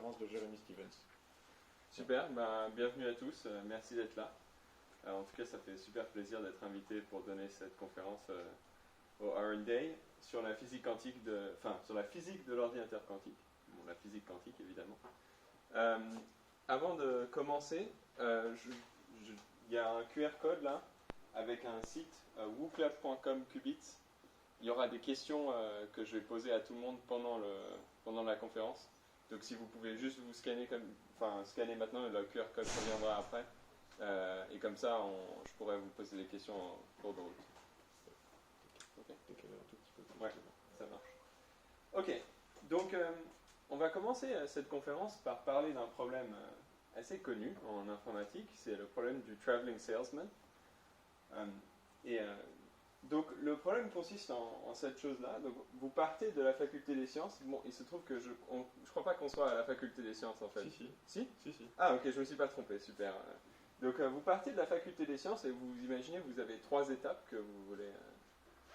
conférence de Jeremy Stevens. Super, bienvenue à tous, merci d'être là. En tout cas, ça fait super plaisir d'être invité pour donner cette conférence au R&D Day sur la physique quantique, sur la physique de l'ordinateur quantique, bon, la physique quantique évidemment. Avant de commencer, il y a un QR code là avec un site wooclub.com/qubits. Il y aura des questions que je vais poser à tout le monde pendant la conférence. Donc si vous pouvez juste vous scanner scanner maintenant, le QR code reviendra après. Et comme ça, je pourrais vous poser des questions en cours de route. Okay. Décaler un tout petit peu. Ouais, ça marche. Ok, donc on va commencer cette conférence par parler d'un problème assez connu en informatique. C'est le problème du traveling salesman. Donc le problème consiste en cette chose-là. Donc vous partez de la faculté des sciences. Bon, il se trouve que je crois pas qu'on soit à la faculté des sciences en fait. Si. Ah ok, je me suis pas trompé, super. Donc vous partez de la faculté des sciences et vous imaginez vous avez 3 étapes que vous voulez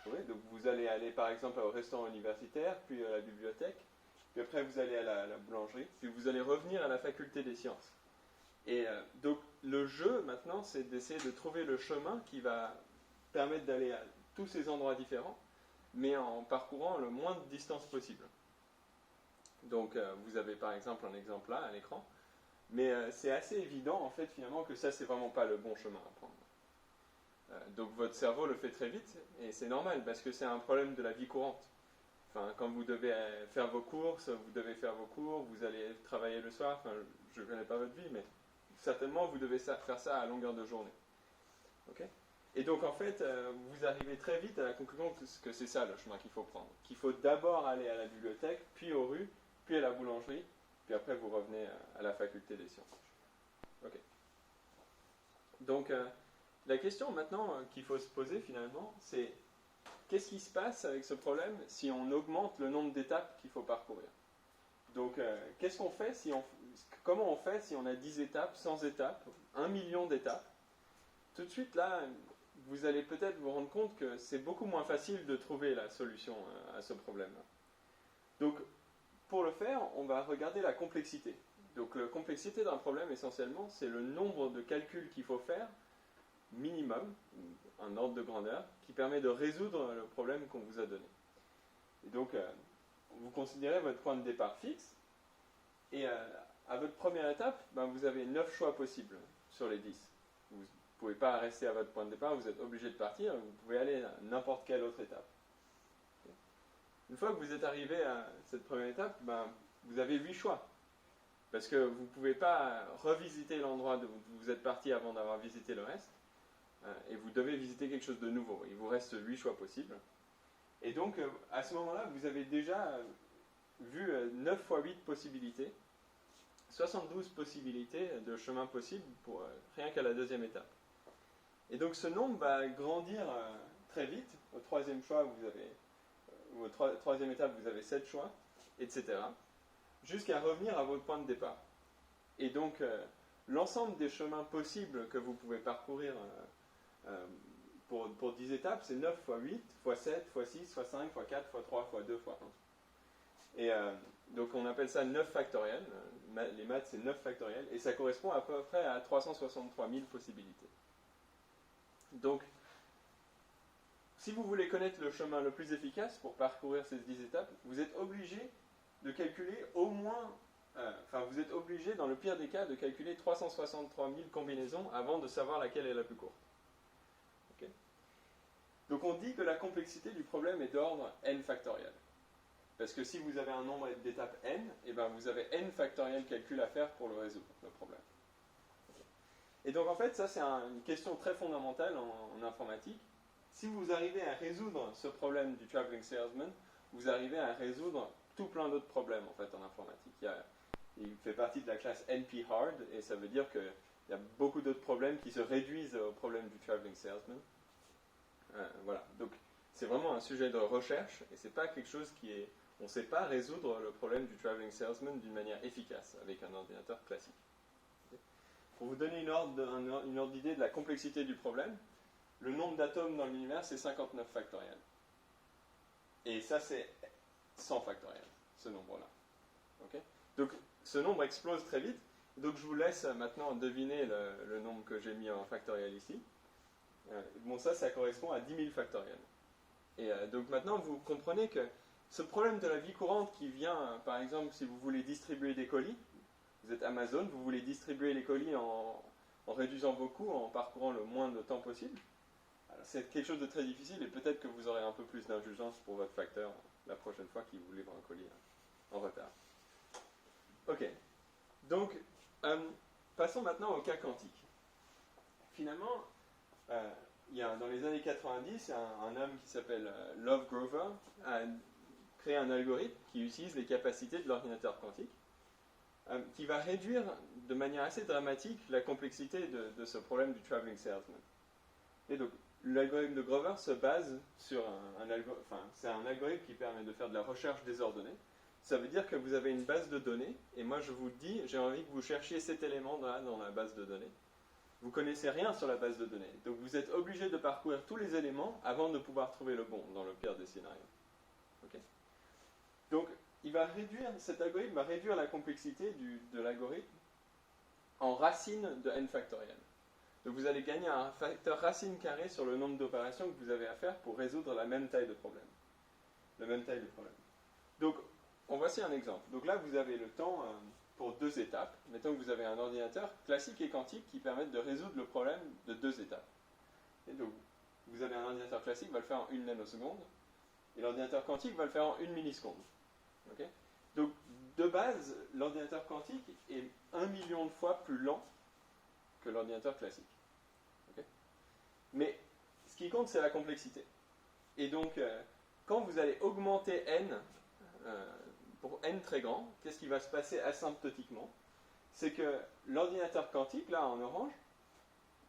trouver. Donc vous allez aller par exemple au restaurant universitaire, puis à la bibliothèque, puis après vous allez à la boulangerie, puis vous allez revenir à la faculté des sciences. Et donc le jeu maintenant c'est d'essayer de trouver le chemin qui va permettre d'aller à tous ces endroits différents, mais en parcourant le moins de distance possible. Donc vous avez par exemple un exemple là à l'écran, mais c'est assez évident en fait finalement que ça c'est vraiment pas le bon chemin à prendre. Donc votre cerveau le fait très vite, et c'est normal parce que c'est un problème de la vie courante. Enfin, quand vous devez faire vos courses, vous allez travailler le soir, je ne connais pas votre vie, mais certainement vous devez faire ça à longueur de journée. Ok ? Et donc en fait, vous arrivez très vite à la conclusion que c'est ça le chemin qu'il faut prendre. Qu'il faut d'abord aller à la bibliothèque, puis aux rues, puis à la boulangerie, puis après vous revenez à la faculté des sciences. Ok. Donc la question maintenant qu'il faut se poser finalement, c'est qu'est-ce qui se passe avec ce problème si on augmente le nombre d'étapes qu'il faut parcourir? Donc qu'est-ce qu'on fait comment on fait si on a 10 étapes, 100 étapes, 1 million d'étapes? Tout de suite là, vous allez peut-être vous rendre compte que c'est beaucoup moins facile de trouver la solution à ce problème. Donc, pour le faire, on va regarder la complexité. Donc, la complexité d'un problème, essentiellement, c'est le nombre de calculs qu'il faut faire, minimum, un ordre de grandeur, qui permet de résoudre le problème qu'on vous a donné. Et donc, vous considérez votre point de départ fixe, et à votre première étape, vous avez 9 choix possibles sur les 10. Vous ne pouvez pas rester à votre point de départ, vous êtes obligé de partir, vous pouvez aller à n'importe quelle autre étape. Une fois que vous êtes arrivé à cette première étape, vous avez 8 choix. Parce que vous ne pouvez pas revisiter l'endroit d'où vous êtes parti avant d'avoir visité le reste, et vous devez visiter quelque chose de nouveau. Il vous reste 8 choix possibles. Et donc, à ce moment-là, vous avez déjà vu 9 fois 8 possibilités, 72 possibilités de chemins possibles pour rien qu'à la deuxième étape. Et donc ce nombre va grandir très vite. Au troisième choix, troisième étape, vous avez 7 choix, etc. Jusqu'à revenir à votre point de départ. Et donc l'ensemble des chemins possibles que vous pouvez parcourir pour 10 étapes, c'est 9 fois 8, fois 7, fois 6, fois 5, fois 4, fois 3, fois 2, fois 1. Et donc on appelle ça 9 factoriel. Les maths, c'est 9 factoriel. Et ça correspond à peu près à 363 000 possibilités. Donc, si vous voulez connaître le chemin le plus efficace pour parcourir ces 10 étapes, vous êtes obligé de calculer au moins, vous êtes obligé dans le pire des cas de calculer 363 000 combinaisons avant de savoir laquelle est la plus courte. Okay. Donc on dit que la complexité du problème est d'ordre n factoriel. Parce que si vous avez un nombre d'étapes n, vous avez n factoriel calculs à faire pour le résoudre, le problème. Et donc en fait, ça c'est une question très fondamentale en informatique. Si vous arrivez à résoudre ce problème du traveling salesman, vous arrivez à résoudre tout plein d'autres problèmes en fait en informatique. Il fait partie de la classe NP-hard, et ça veut dire qu'il y a beaucoup d'autres problèmes qui se réduisent au problème du traveling salesman. Voilà, donc c'est vraiment un sujet de recherche, et c'est pas quelque chose on ne sait pas résoudre le problème du traveling salesman d'une manière efficace avec un ordinateur classique. Pour vous donner une ordre d'idée de la complexité du problème, le nombre d'atomes dans l'univers, c'est 59 factoriel. Et ça, c'est 100 factoriel, ce nombre-là. Okay. Donc, ce nombre explose très vite. Donc je vous laisse maintenant deviner le nombre que j'ai mis en factoriel ici. Bon, ça correspond à 10 000 factoriels. Et donc maintenant, vous comprenez que ce problème de la vie courante qui vient, par exemple, si vous voulez distribuer des colis, vous êtes Amazon, vous voulez distribuer les colis en réduisant vos coûts, en parcourant le moins de temps possible. C'est quelque chose de très difficile et peut-être que vous aurez un peu plus d'indulgence pour votre facteur la prochaine fois qu'il vous livre un colis en retard. Ok, donc passons maintenant au cas quantique. Finalement, dans les années 90, un homme qui s'appelle Love Grover a créé un algorithme qui utilise les capacités de l'ordinateur quantique, qui va réduire de manière assez dramatique la complexité de ce problème du traveling salesman. Et donc, l'algorithme de Grover se base sur c'est un algorithme qui permet de faire de la recherche désordonnée. Ça veut dire que vous avez une base de données, et moi je vous dis, j'ai envie que vous cherchiez cet élément dans la base de données. Vous ne connaissez rien sur la base de données, donc vous êtes obligé de parcourir tous les éléments avant de pouvoir trouver le bon, dans le pire des scénarios. Okay. Donc, cet algorithme va réduire la complexité de l'algorithme en racine de n factoriel. Donc vous allez gagner un facteur racine carrée sur le nombre d'opérations que vous avez à faire pour résoudre la même taille de problème. Donc, voici un exemple. Donc là, vous avez le temps pour 2 étapes. Mettons que vous avez un ordinateur classique et quantique qui permettent de résoudre le problème de 2 étapes. Et donc, vous avez un ordinateur classique qui va le faire en 1 nanoseconde, et l'ordinateur quantique va le faire en 1 milliseconde. Okay. Donc, de base, l'ordinateur quantique est 1 million de fois plus lent que l'ordinateur classique. Okay. Mais ce qui compte, c'est la complexité. Et donc, quand vous allez augmenter n, pour n très grand, qu'est-ce qui va se passer asymptotiquement? C'est que l'ordinateur quantique, là en orange,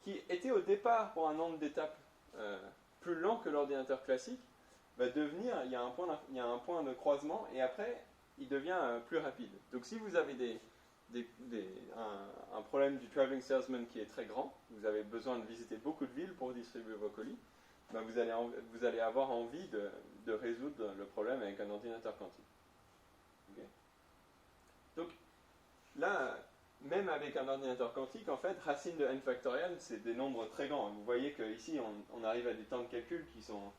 qui était au départ pour un nombre d'étapes plus lent que l'ordinateur classique, va devenir, il y a un point de croisement, et après, il devient plus rapide. Donc si vous avez un problème du traveling salesman qui est très grand, vous avez besoin de visiter beaucoup de villes pour distribuer vos colis, ben vous allez avoir envie de résoudre le problème avec un ordinateur quantique. Okay. Donc là, même avec un ordinateur quantique, en fait, racine de n factoriel, c'est des nombres très grands. Vous voyez qu'ici, on arrive à des temps de calcul qui sont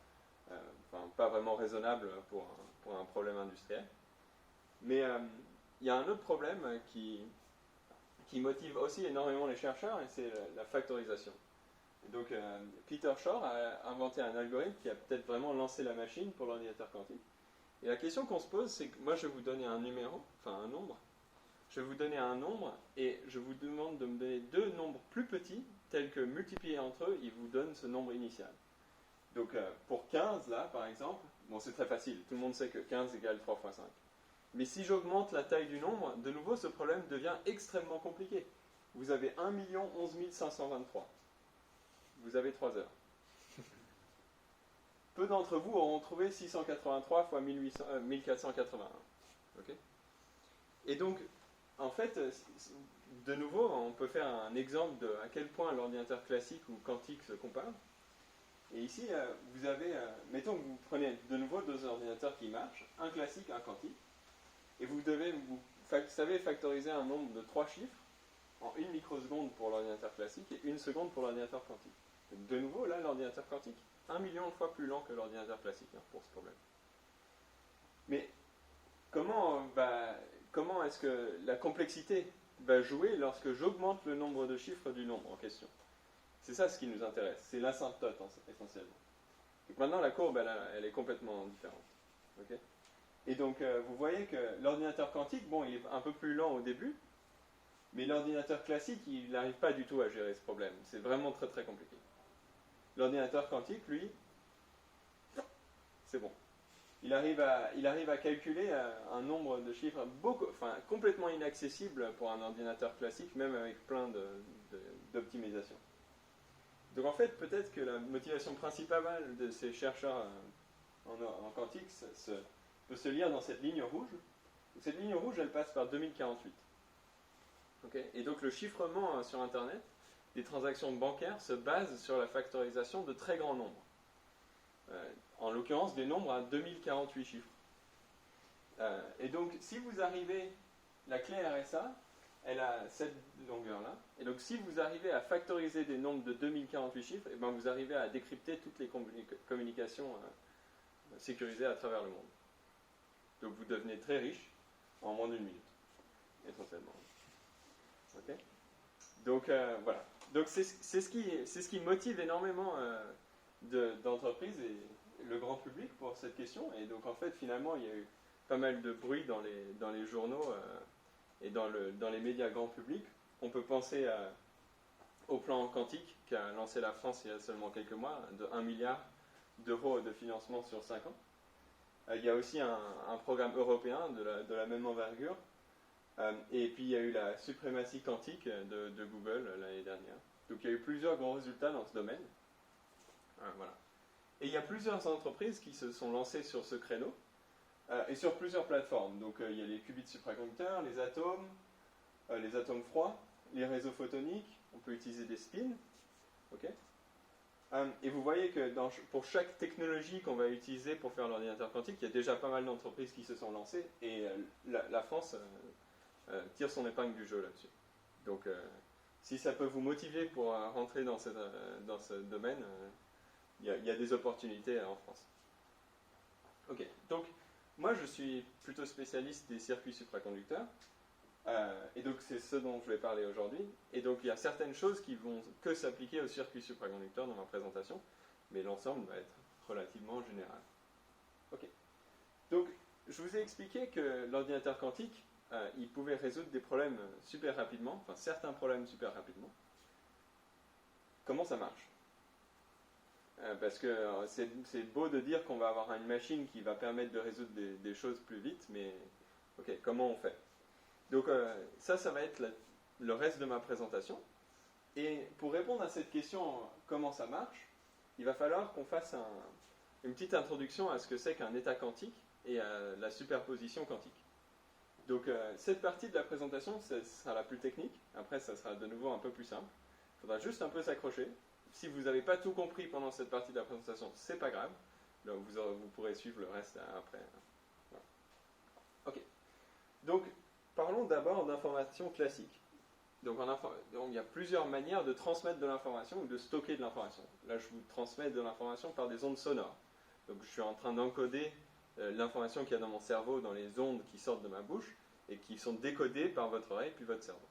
pas vraiment raisonnables pour un problème industriel. Mais il y a un autre problème qui motive aussi énormément les chercheurs, et c'est la factorisation. Donc Peter Shor a inventé un algorithme qui a peut-être vraiment lancé la machine pour l'ordinateur quantique. Et la question qu'on se pose, c'est que moi je vais vous donner un nombre. Je vais vous donner un nombre et je vous demande de me donner 2 nombres plus petits, tels que multipliés entre eux, ils vous donnent ce nombre initial. Donc pour 15 là par exemple, bon c'est très facile, tout le monde sait que 15 égale 3 fois 5. Mais si j'augmente la taille du nombre, de nouveau ce problème devient extrêmement compliqué. Vous avez 1 11 523. Vous avez 3 heures. Peu d'entre vous auront trouvé 683 fois 1481. Okay. Et donc, en fait, de nouveau, on peut faire un exemple de à quel point l'ordinateur classique ou quantique se compare. Et ici, vous avez, mettons que vous prenez de nouveau 2 ordinateurs qui marchent, un classique, un quantique, et vous savez factoriser un nombre de 3 chiffres en 1 microseconde pour l'ordinateur classique et 1 seconde pour l'ordinateur quantique. Donc de nouveau, là, l'ordinateur quantique, 1 million de fois plus lent que l'ordinateur classique pour ce problème. Mais comment est-ce que la complexité va jouer lorsque j'augmente le nombre de chiffres du nombre en question? C'est ça ce qui nous intéresse, c'est l'asymptote essentiellement. Donc maintenant, la courbe, elle est complètement différente. Okay. Et donc, vous voyez que l'ordinateur quantique, bon, il est un peu plus lent au début, mais l'ordinateur classique, il n'arrive pas du tout à gérer ce problème. C'est vraiment très très compliqué. L'ordinateur quantique, lui, c'est bon. Il arrive à calculer un nombre de chiffres complètement inaccessible pour un ordinateur classique, même avec plein d'optimisation. Donc en fait, peut-être que la motivation principale de ces chercheurs en quantique peut se lire dans cette ligne rouge. Cette ligne rouge, elle passe par 2048. Okay. Et donc le chiffrement sur Internet des transactions bancaires se base sur la factorisation de très grands nombres. En l'occurrence, des nombres à 2048 chiffres. Et donc, si vous arrivez... la clé RSA, elle a cette longueur-là. Et donc, si vous arrivez à factoriser des nombres de 2048 chiffres, et ben vous arrivez à décrypter toutes les communications sécurisées à travers le monde. Donc, vous devenez très riche en moins d'une minute, essentiellement. Ok. Donc, voilà. Donc, c'est ce qui motive énormément d'entreprises et le grand public pour cette question. Et donc, en fait, finalement, il y a eu pas mal de bruit dans les journaux et dans les médias grand public. On peut penser au plan quantique qu'a lancé la France il y a seulement quelques mois, de 1 milliard d'euros de financement sur 5 ans. Il y a aussi un programme européen de la même envergure. Et puis il y a eu la suprématie quantique de Google l'année dernière. Donc il y a eu plusieurs grands résultats dans ce domaine. Voilà. Et il y a plusieurs entreprises qui se sont lancées sur ce créneau et sur plusieurs plateformes. Donc il y a les qubits supraconducteurs, les atomes froids, les réseaux photoniques, on peut utiliser des spins. Okay. Et vous voyez que pour chaque technologie qu'on va utiliser pour faire l'ordinateur quantique, il y a déjà pas mal d'entreprises qui se sont lancées et la France tire son épingle du jeu là-dessus. Donc si ça peut vous motiver pour rentrer dans ce domaine, il y a des opportunités en France. Ok, donc moi je suis plutôt spécialiste des circuits supraconducteurs. Et donc c'est ce dont je vais parler aujourd'hui. Et donc il y a certaines choses qui vont que s'appliquer aux circuits supraconducteurs dans ma présentation, mais l'ensemble va être relativement général. Ok. Donc je vous ai expliqué que l'ordinateur quantique, il pouvait résoudre des problèmes super rapidement, enfin certains problèmes super rapidement. Comment ça marche ? Parce que c'est beau de dire qu'on va avoir une machine qui va permettre de résoudre des choses plus vite, mais ok, comment on fait ? Donc ça va être le reste de ma présentation. Et pour répondre à cette question, comment ça marche, il va falloir qu'on fasse une petite introduction à ce que c'est qu'un état quantique et à la superposition quantique. Donc cette partie de la présentation, ce sera la plus technique. Après, ça sera de nouveau un peu plus simple. Il faudra juste un peu s'accrocher. Si vous n'avez pas tout compris pendant cette partie de la présentation, c'est pas grave. Donc, vous pourrez suivre le reste après. Voilà. Ok. Donc, parlons d'abord d'information classique. Donc il y a plusieurs manières de transmettre de l'information ou de stocker de l'information. Là, je vous transmets de l'information par des ondes sonores. Donc je suis en train d'encoder l'information qu'il y a dans mon cerveau dans les ondes qui sortent de ma bouche et qui sont décodées par votre oreille puis votre cerveau.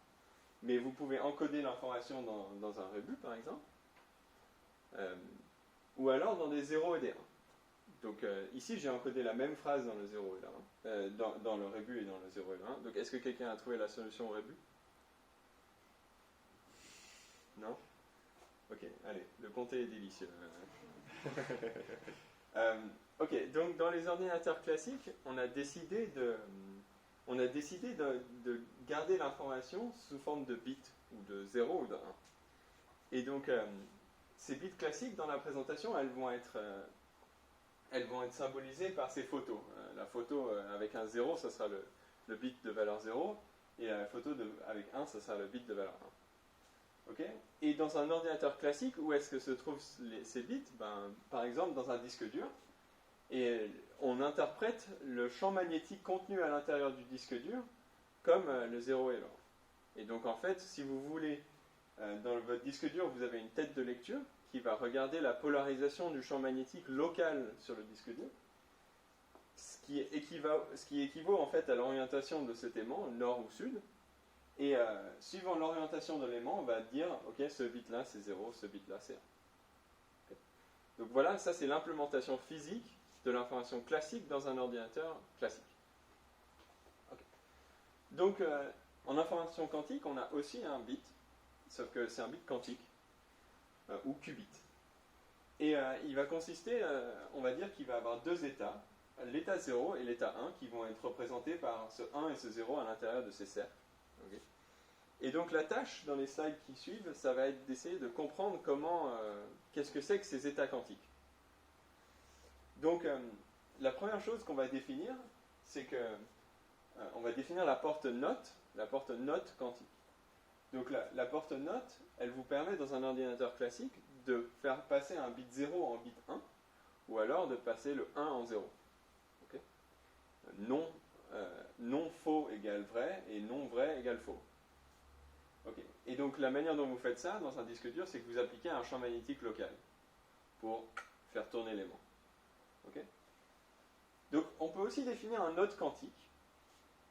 Mais vous pouvez encoder l'information dans un rebut, par exemple, ou alors dans des 0 et des 1. Donc ici, j'ai encodé la même phrase dans le 0 et le 1, dans le rebut et dans le 0 et le 1. Donc est-ce que quelqu'un a trouvé la solution au rebut ? Non ? Ok, allez, le comté est délicieux. Ok, donc dans les ordinateurs classiques, on a décidé de garder l'information sous forme de bits, ou de 0 ou de 1. Et donc, ces bits classiques dans la présentation, elles vont être symbolisées par ces photos. La photo avec un 0, ça sera le bit de valeur 0, et la photo avec 1, ça sera le bit de valeur 1. Okay. Et dans un ordinateur classique, où est-ce que se trouvent ces bits ? Par exemple, dans un disque dur. Et on interprète le champ magnétique contenu à l'intérieur du disque dur comme le 0 et le 1. Et donc, en fait, si vous voulez, dans votre disque dur, vous avez une tête de lecture qui va regarder la polarisation du champ magnétique local sur le disque dur, ce qui équivaut en fait à l'orientation de cet aimant, nord ou sud. Et suivant l'orientation de l'aimant, on va dire, ok, ce bit-là c'est 0, ce bit-là c'est 1. Okay. Donc voilà, ça c'est l'implémentation physique de l'information classique dans un ordinateur classique. Okay. Donc en information quantique, on a aussi un bit, sauf que c'est un bit quantique, ou qubit. Et il va consister, on va dire qu'il va avoir deux états, l'état 0 et l'état 1, qui vont être représentés par ce 1 et ce 0 à l'intérieur de ces cercles. Okay. Et donc la tâche dans les slides qui suivent, ça va être d'essayer de comprendre qu'est-ce que c'est que ces états quantiques. Donc la première chose qu'on va définir, c'est que on va définir la porte note quantique. Donc la porte note, elle vous permet dans un ordinateur classique de faire passer un bit 0 en bit 1, ou alors de passer le 1 en 0. Okay. Non non faux égale vrai et non vrai égale faux. Okay. Et donc la manière dont vous faites ça dans un disque dur, c'est que vous appliquez un champ magnétique local pour faire tourner l'aimant. Okay. Donc on peut aussi définir un node quantique.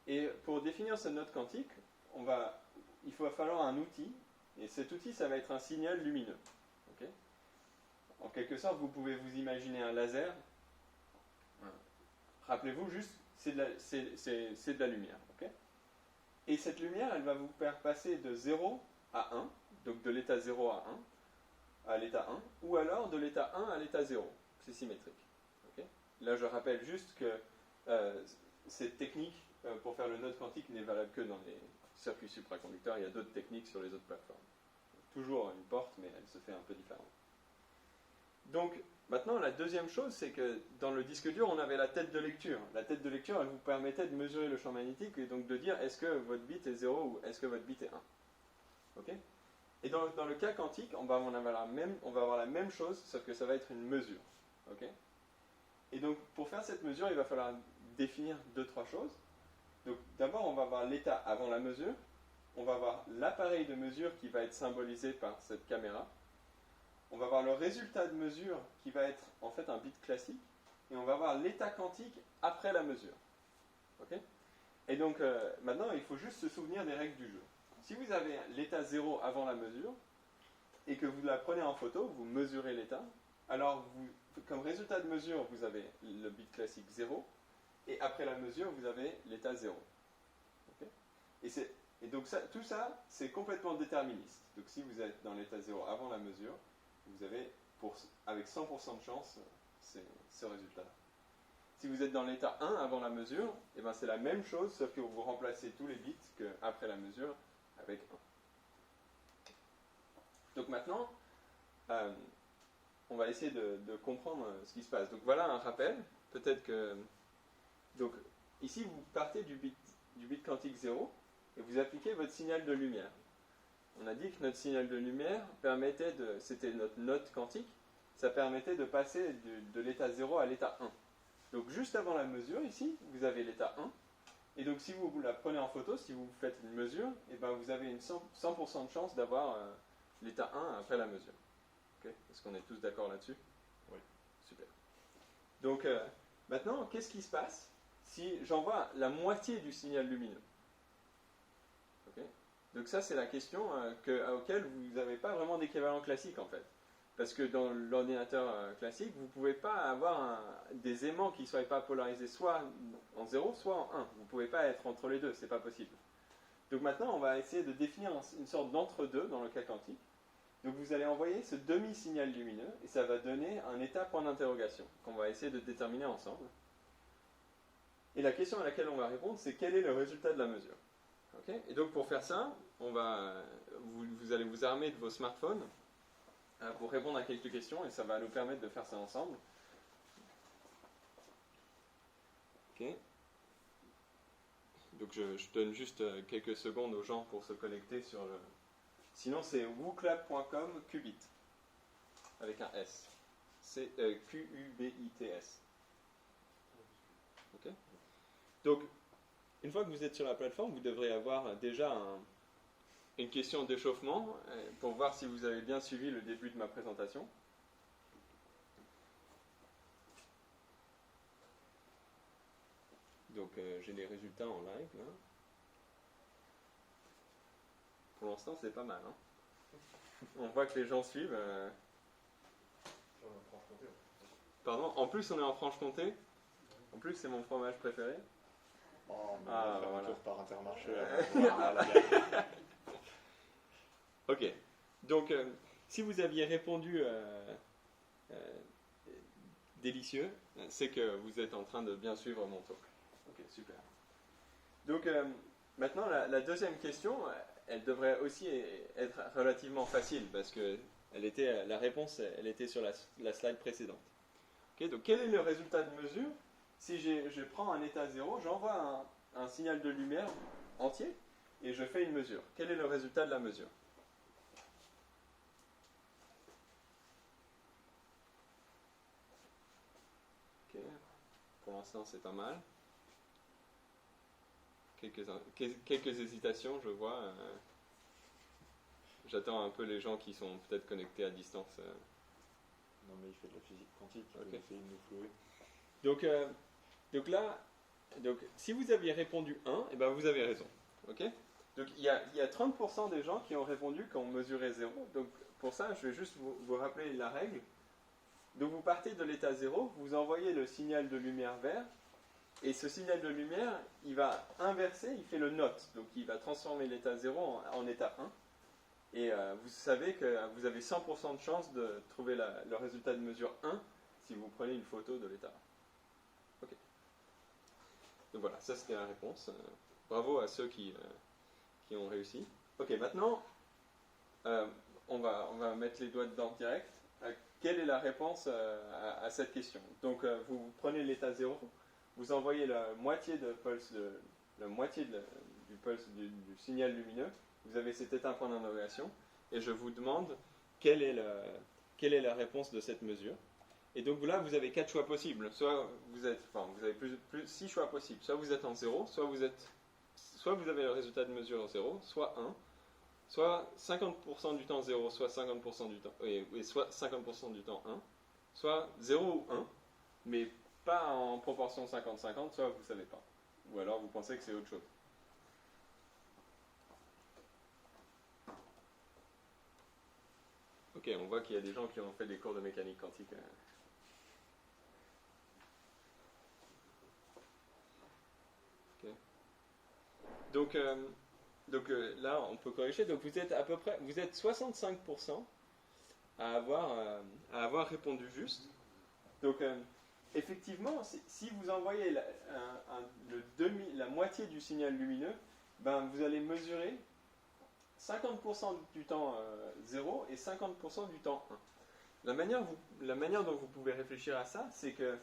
Et pour définir ce node quantique, il va falloir un outil. Et cet outil, ça va être un signal lumineux. Okay. En quelque sorte, vous pouvez vous imaginer un laser. Rappelez-vous juste, c'est de la lumière. Okay. Et cette lumière, elle va vous faire passer de 0 à 1, donc de l'état 0 à l'état 1, ou alors de l'état 1 à l'état 0. C'est symétrique. Okay. Là, je rappelle juste que cette technique pour faire le node quantique n'est valable que dans les circuits supraconducteurs. Il y a d'autres techniques sur les autres plateformes. Toujours une porte, mais elle se fait un peu différemment. Donc, maintenant, la deuxième chose, c'est que dans le disque dur, on avait la tête de lecture. La tête de lecture, elle vous permettait de mesurer le champ magnétique et donc de dire est-ce que votre bit est 0 ou est-ce que votre bit est 1. Okay. Et dans le cas quantique, on va avoir la même chose, sauf que ça va être une mesure. Okay. Et donc, pour faire cette mesure, il va falloir définir 2-3 choses. Donc, d'abord, on va avoir l'état avant la mesure. On va avoir l'appareil de mesure qui va être symbolisé par cette caméra. On va avoir le résultat de mesure qui va être en fait un bit classique. Et on va avoir l'état quantique après la mesure. Okay. Et donc, maintenant, il faut juste se souvenir des règles du jeu. Si vous avez l'état 0 avant la mesure, et que vous la prenez en photo, vous mesurez l'état, alors comme résultat de mesure, vous avez le bit classique 0, et après la mesure, vous avez l'état 0. Okay. Et donc tout ça, c'est complètement déterministe. Donc si vous êtes dans l'état 0 avant la mesure, vous avez, avec 100% de chance, ce résultat. Si vous êtes dans l'état 1 avant la mesure, eh ben c'est la même chose, sauf que vous remplacez tous les bits qu'après la mesure avec 1. Donc maintenant, on va essayer de comprendre ce qui se passe. Donc voilà un rappel. Peut-être que... Donc ici, vous partez du bit quantique 0 et vous appliquez votre signal de lumière. On a dit que notre signal de lumière c'était notre note quantique, ça permettait de passer de l'état 0 à l'état 1. Donc juste avant la mesure, ici, vous avez l'état 1. Et donc si vous la prenez en photo, si vous faites une mesure, et ben vous avez une 100% de chance d'avoir l'état 1 après la mesure. Okay. Est-ce qu'on est tous d'accord là-dessus? Oui. Super. Donc maintenant, qu'est-ce qui se passe si j'envoie la moitié du signal lumineux? Okay. Donc ça, c'est la question auquel vous n'avez pas vraiment d'équivalent classique en fait. Parce que dans l'ordinateur classique, vous ne pouvez pas avoir des aimants qui ne soient pas polarisés soit en 0, soit en 1. Vous ne pouvez pas être entre les deux, ce n'est pas possible. Donc maintenant, on va essayer de définir une sorte d'entre-deux dans le cas quantique. Donc vous allez envoyer ce demi-signal lumineux, et ça va donner un état point d'interrogation, qu'on va essayer de déterminer ensemble. Et la question à laquelle on va répondre, c'est quel est le résultat de la mesure. Okay. Et donc pour faire ça, vous allez vous armer de vos smartphones pour répondre à quelques questions, et ça va nous permettre de faire ça ensemble. Okay. Donc je donne juste quelques secondes aux gens pour se connecter sur le... Sinon c'est wooclap.com qubit, avec un S. C'est Qubits. Okay. Donc, une fois que vous êtes sur la plateforme, vous devrez avoir déjà une question d'échauffement pour voir si vous avez bien suivi le début de ma présentation. Donc j'ai les résultats en live là. Pour l'instant c'est pas mal. Hein. On voit que les gens suivent. Pardon, en plus on est en Franche-Comté. En plus c'est mon fromage préféré. Oh, voilà. Un tour par Intermarché. Ok. Donc, si vous aviez répondu délicieux, c'est que vous êtes en train de bien suivre mon talk. Ok, super. Donc, maintenant, la deuxième question, elle devrait aussi être relativement facile parce que la réponse, elle était sur la slide précédente. Okay, donc, quel est le résultat de mesure? Si je prends un état 0, j'envoie un signal de lumière entier et je fais une mesure. Quel est le résultat de la mesure? Okay. Pour l'instant, c'est pas mal. quelques hésitations, je vois. J'attends un peu les gens qui sont peut-être connectés à distance. Non, mais il fait de la physique quantique, il Ok. va essayer de nous flouer. Donc là, si vous aviez répondu 1, eh ben vous avez raison. Ok. Donc il y a 30% des gens qui ont répondu qu'on mesurait 0. Donc pour ça, je vais juste vous rappeler la règle. Donc vous partez de l'état 0, vous envoyez le signal de lumière vert, et ce signal de lumière, il va inverser, il fait le note. Donc il va transformer l'état 0 en état 1. Et vous savez que vous avez 100% de chance de trouver le résultat de mesure 1 si vous prenez une photo de l'état 1. Ok. Donc voilà, ça c'était la réponse. Bravo à ceux qui ont réussi. Ok, maintenant, on va mettre les doigts dedans direct. Quelle est la réponse à cette question? Donc vous prenez l'état 0, vous envoyez la moitié du pulse du signal lumineux, vous avez cet état point d'interrogation, et je vous demande quelle est la réponse de cette mesure. Et donc là, vous avez 4 choix possibles. Soit vous avez plus 6 choix possibles. Soit vous êtes en 0, soit vous avez le résultat de mesure en 0, soit 1, soit 50% du temps 0, soit 50% du temps, soit 50% du temps 1, soit 0 ou 1, mais pas en proportion 50-50, soit vous ne savez pas. Ou alors vous pensez que c'est autre chose. Ok, on voit qu'il y a des gens qui ont fait des cours de mécanique quantique. Okay. Donc là, on peut corriger. Donc vous êtes 65% à avoir répondu juste. Donc effectivement, si vous envoyez la moitié du signal lumineux, ben, vous allez mesurer 50% du temps 0 et 50% du temps 1. La manière dont vous pouvez réfléchir à ça, c'est que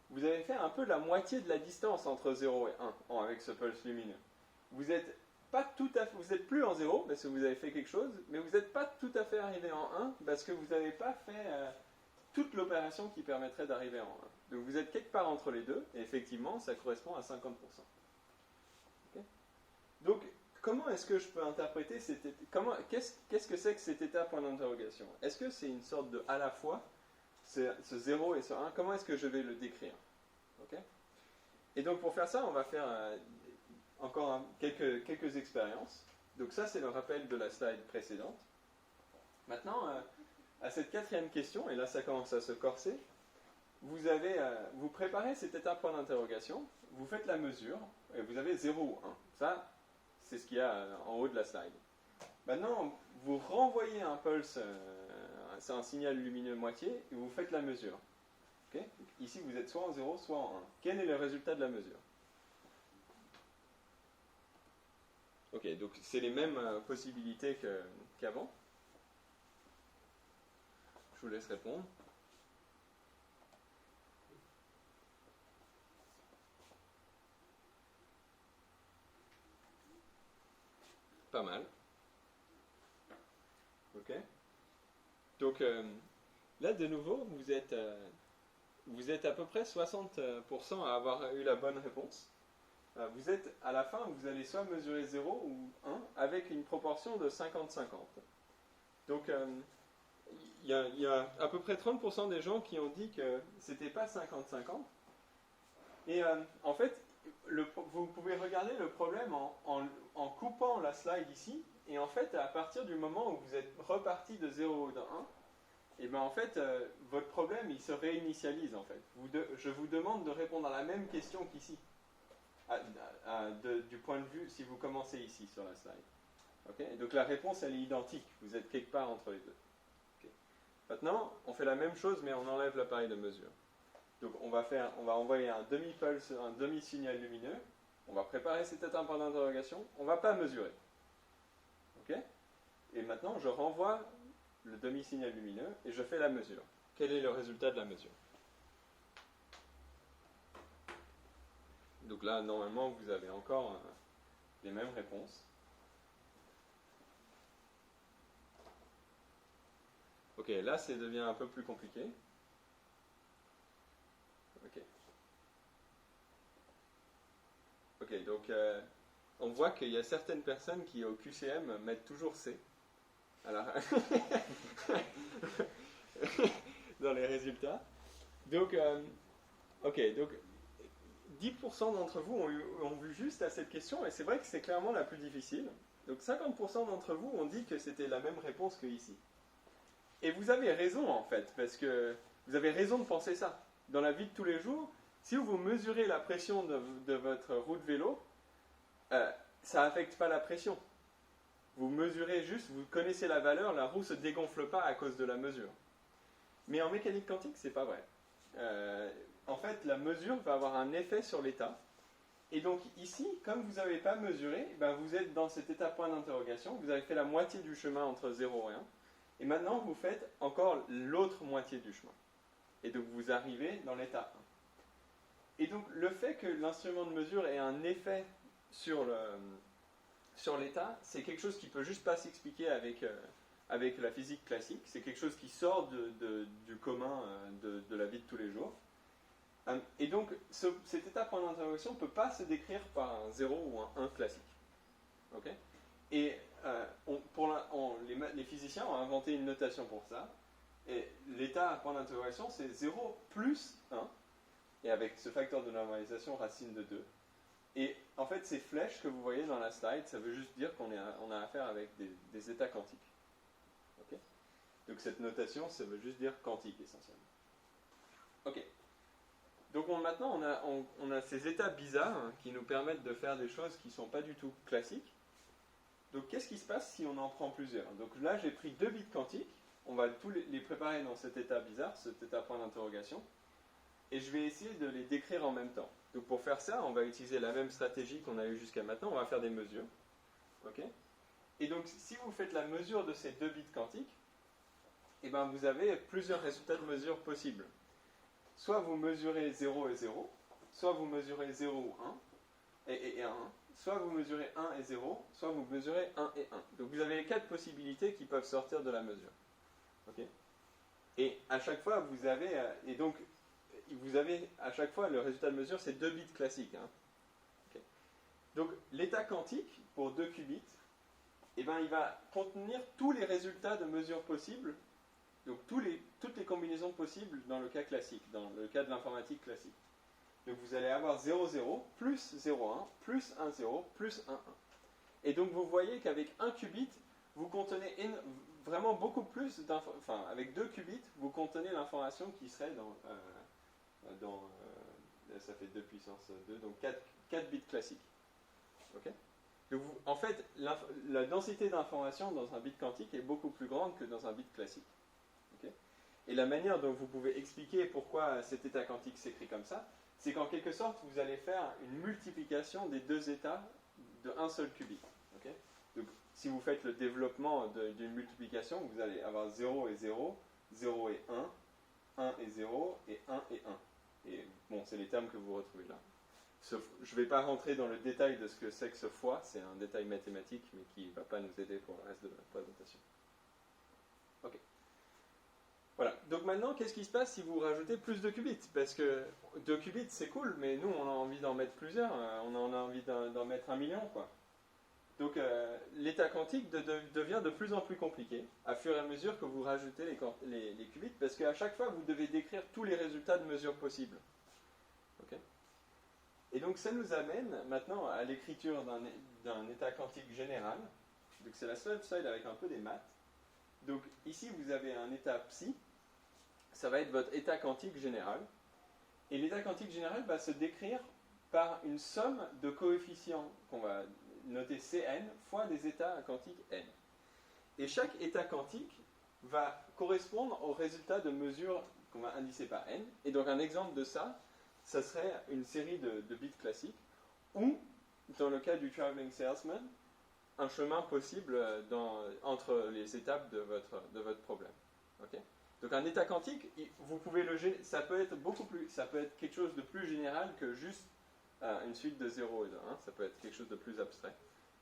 vous avez fait un peu la moitié de la distance entre 0 et 1 avec ce pulse lumineux. Vous n'êtes plus en 0 parce que vous avez fait quelque chose, mais vous n'êtes pas tout à fait arrivé en 1 parce que vous n'avez pas fait toute l'opération qui permettrait d'arriver en 1. Donc vous êtes quelque part entre les deux, et effectivement, ça correspond à 50%. Okay. Donc, comment est-ce que je peux interpréter qu'est-ce que c'est que cet état point d'interrogation? Est-ce que c'est une sorte de à la fois, ce 0 et ce 1? Comment est-ce que je vais le décrire? Okay. Et donc pour faire ça, on va faire encore quelques expériences. Donc ça, c'est le rappel de la slide précédente. Maintenant, à cette 4e question, et là ça commence à se corser, vous préparez cet état point d'interrogation, vous faites la mesure, et vous avez 0 ou 1. Ça, c'est ce qu'il y a en haut de la slide. Maintenant, vous renvoyez un pulse, c'est un signal lumineux moitié, et vous faites la mesure. Okay. Ici, vous êtes soit en 0, soit en 1. Quel est le résultat de la mesure? Ok, donc c'est les mêmes possibilités qu'avant. Je vous laisse répondre. Pas mal. Ok. Donc là, de nouveau, vous êtes à peu près 60% à avoir eu la bonne réponse. Vous êtes à la fin, vous allez soit mesurer 0 ou 1 avec une proportion de 50-50. Donc il y a à peu près 30% des gens qui ont dit que c'était pas 50-50. Et en fait, vous pouvez regarder le problème en coupant la slide ici. Et en fait, à partir du moment où vous êtes reparti de 0 ou de 1, et ben en fait, votre problème, il se réinitialise en fait. Je vous demande de répondre à la même question qu'ici. Du point de vue, si vous commencez ici sur la slide. Okay. Donc la réponse, elle est identique. Vous êtes quelque part entre les deux. Okay. Maintenant, on fait la même chose, mais on enlève l'appareil de mesure. Donc on va envoyer un demi-pulse, un demi-signal lumineux. On va préparer cet état point d'interrogation. On ne va pas mesurer. Okay. Et maintenant, je renvoie le demi-signal lumineux et je fais la mesure. Quel est le résultat de la mesure? Donc là, normalement, vous avez encore les mêmes réponses. Ok, là, ça devient un peu plus compliqué. Ok. Ok, donc on voit qu'il y a certaines personnes qui au QCM mettent toujours C. Alors, dans les résultats. Donc, ok, donc 10% d'entre vous ont vu juste à cette question, et c'est vrai que c'est clairement la plus difficile. Donc 50% d'entre vous ont dit que c'était la même réponse que ici. Et vous avez raison en fait, parce que vous avez raison de penser ça. Dans la vie de tous les jours, si vous mesurez la pression de votre roue de vélo, ça n'affecte pas la pression. Vous mesurez juste, vous connaissez la valeur, la roue ne se dégonfle pas à cause de la mesure. Mais en mécanique quantique, c'est pas vrai. En fait, la mesure va avoir un effet sur l'état. Et donc ici, comme vous n'avez pas mesuré, ben vous êtes dans cet état point d'interrogation, vous avez fait la moitié du chemin entre 0 et 1, et maintenant vous faites encore l'autre moitié du chemin. Et donc vous arrivez dans l'état 1. Et donc le fait que l'instrument de mesure ait un effet sur l'état, c'est quelque chose qui ne peut juste pas s'expliquer avec la physique classique, c'est quelque chose qui sort du commun de la vie de tous les jours. Et donc, cet état point d'interrogation ne peut pas se décrire par un 0 ou un 1 classique. Okay. Et les physiciens ont inventé une notation pour ça. Et l'état point d'interrogation, c'est 0 plus 1. Et avec ce facteur de normalisation, racine de 2. Et en fait, ces flèches que vous voyez dans la slide, ça veut juste dire qu'on a affaire avec des états quantiques. Okay. Donc cette notation, ça veut juste dire quantique essentiellement. Ok. Donc maintenant, on a ces états bizarres qui nous permettent de faire des choses qui ne sont pas du tout classiques. Donc qu'est-ce qui se passe si on en prend plusieurs? Donc là, j'ai pris 2 bits quantiques. On va tous les préparer dans cet état bizarre, cet état point d'interrogation. Et je vais essayer de les décrire en même temps. Donc pour faire ça, on va utiliser la même stratégie qu'on a eue jusqu'à maintenant. On va faire des mesures. Okay. Et donc si vous faites la mesure de ces 2 bits quantiques, eh ben, vous avez plusieurs résultats de mesure possibles. Soit vous mesurez 0 et 0, soit vous mesurez 0 ou 1 et 1, soit vous mesurez 1 et 0, soit vous mesurez 1 et 1. Donc vous avez les 4 possibilités qui peuvent sortir de la mesure. Okay. Et à chaque fois, vous avez à chaque fois le résultat de mesure, c'est 2 bits classiques. Hein. Okay. Donc l'état quantique, pour 2 qubits, eh ben, il va contenir tous les résultats de mesure possibles. Donc toutes les combinaisons possibles dans le cas classique, dans le cas de l'informatique classique. Donc vous allez avoir 0, 0, plus 0, 1, plus 1, 0, plus 1, 1. Et donc vous voyez qu'avec 1 qubit, vous contenez vraiment beaucoup plus d'informations. Enfin, avec 2 qubits, vous contenez l'information qui serait ça fait 2 puissance 2, donc 4 bits classiques. Okay. Donc en fait, la densité d'information dans un bit quantique est beaucoup plus grande que dans un bit classique. Okay. Et la manière dont vous pouvez expliquer pourquoi cet état quantique s'écrit comme ça, c'est qu'en quelque sorte, vous allez faire une multiplication des 2 états de un seul qubit. Okay. Donc, si vous faites le développement d'une multiplication, vous allez avoir 0 et 0, 0 et 1, 1 et 0, et 1 et 1. Et bon, c'est les termes que vous retrouvez là. Je ne vais pas rentrer dans le détail de ce que c'est que ce fois, c'est un détail mathématique, mais qui ne va pas nous aider pour le reste de la présentation. Ok. Voilà. Donc maintenant, qu'est-ce qui se passe si vous rajoutez plus de qubits? Parce que 2 qubits, c'est cool, mais nous, on a envie d'en mettre plusieurs. On en a envie d'en mettre 1 million, quoi. Donc l'état quantique devient de plus en plus compliqué à fur et à mesure que vous rajoutez les qubits, parce qu'à chaque fois, vous devez décrire tous les résultats de mesure possibles. Okay. Et donc ça nous amène maintenant à l'écriture d'un état quantique général. Donc c'est la seule slide avec un peu des maths. Donc ici, vous avez un état psi. Ça va être votre état quantique général. Et l'état quantique général va se décrire par une somme de coefficients qu'on va noter Cn fois des états quantiques n. Et chaque état quantique va correspondre au résultat de mesure qu'on va indicer par n. Et donc un exemple de ça, ça serait une série de bits classiques, ou, dans le cas du traveling salesman, un chemin possible entre les étapes de votre problème. Okay. Donc un état quantique, vous pouvez ça peut être quelque chose de plus général que juste une suite de 0 et de 1, ça peut être quelque chose de plus abstrait.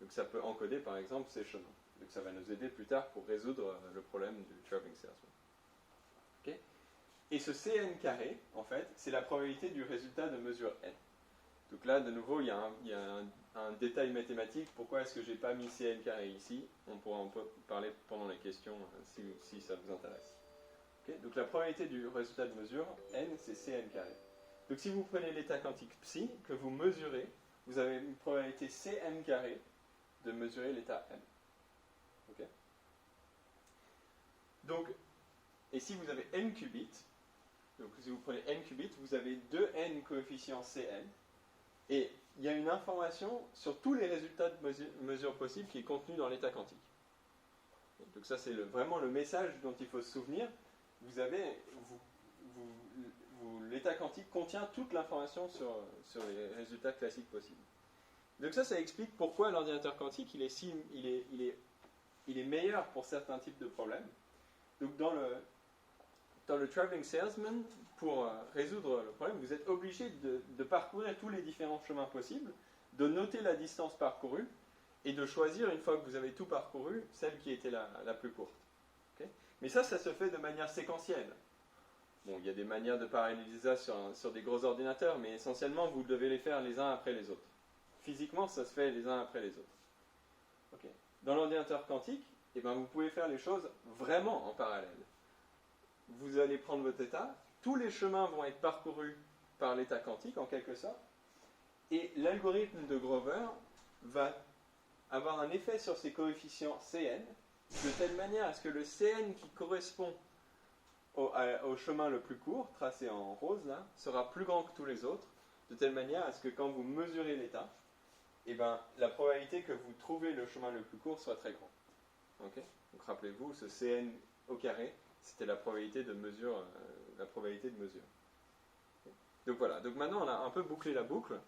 Donc ça peut encoder par exemple ces chemins. Donc ça va nous aider plus tard pour résoudre le problème du traveling salesman. Okay. Et ce Cn carré, en fait, c'est la probabilité du résultat de mesure n. Donc là, de nouveau, il y a un détail mathématique. Pourquoi est-ce que j'ai pas mis Cn carré ici? On pourra en parler pendant les questions si ça vous intéresse. Okay, donc la probabilité du résultat de mesure, n, c'est Cn carré. Donc si vous prenez l'état quantique psi, que vous mesurez, vous avez une probabilité Cn carré de mesurer l'état m. Okay, donc, et si vous avez n qubits, donc si vous prenez n qubits, vous avez 2n coefficients Cn, et il y a une information sur tous les résultats de mesure possibles qui est contenue dans l'état quantique. Donc ça c'est vraiment le message dont il faut se souvenir. Vous avez, l'état quantique contient toute l'information sur les résultats classiques possibles. Donc ça explique pourquoi l'ordinateur quantique il est meilleur pour certains types de problèmes. Donc dans le Traveling Salesman, pour résoudre le problème, vous êtes obligé de parcourir tous les différents chemins possibles, de noter la distance parcourue et de choisir, une fois que vous avez tout parcouru, celle qui était la plus courte. Okay, mais ça se fait de manière séquentielle. Bon, il y a des manières de paralléliser ça sur des gros ordinateurs, mais essentiellement, vous devez les faire les uns après les autres. Physiquement, ça se fait les uns après les autres. Okay. Dans l'ordinateur quantique, eh ben, vous pouvez faire les choses vraiment en parallèle. Vous allez prendre votre état, tous les chemins vont être parcourus par l'état quantique, en quelque sorte, et l'algorithme de Grover va avoir un effet sur ces coefficients Cn, de telle manière à ce que le Cn qui correspond au chemin le plus court, tracé en rose là, sera plus grand que tous les autres, de telle manière à ce que quand vous mesurez l'état, eh ben, la probabilité que vous trouvez le chemin le plus court soit très grande. Okay, donc rappelez-vous, ce Cn au carré, c'était la probabilité de mesure. Okay. Donc voilà, donc maintenant on a un peu bouclé la boucle.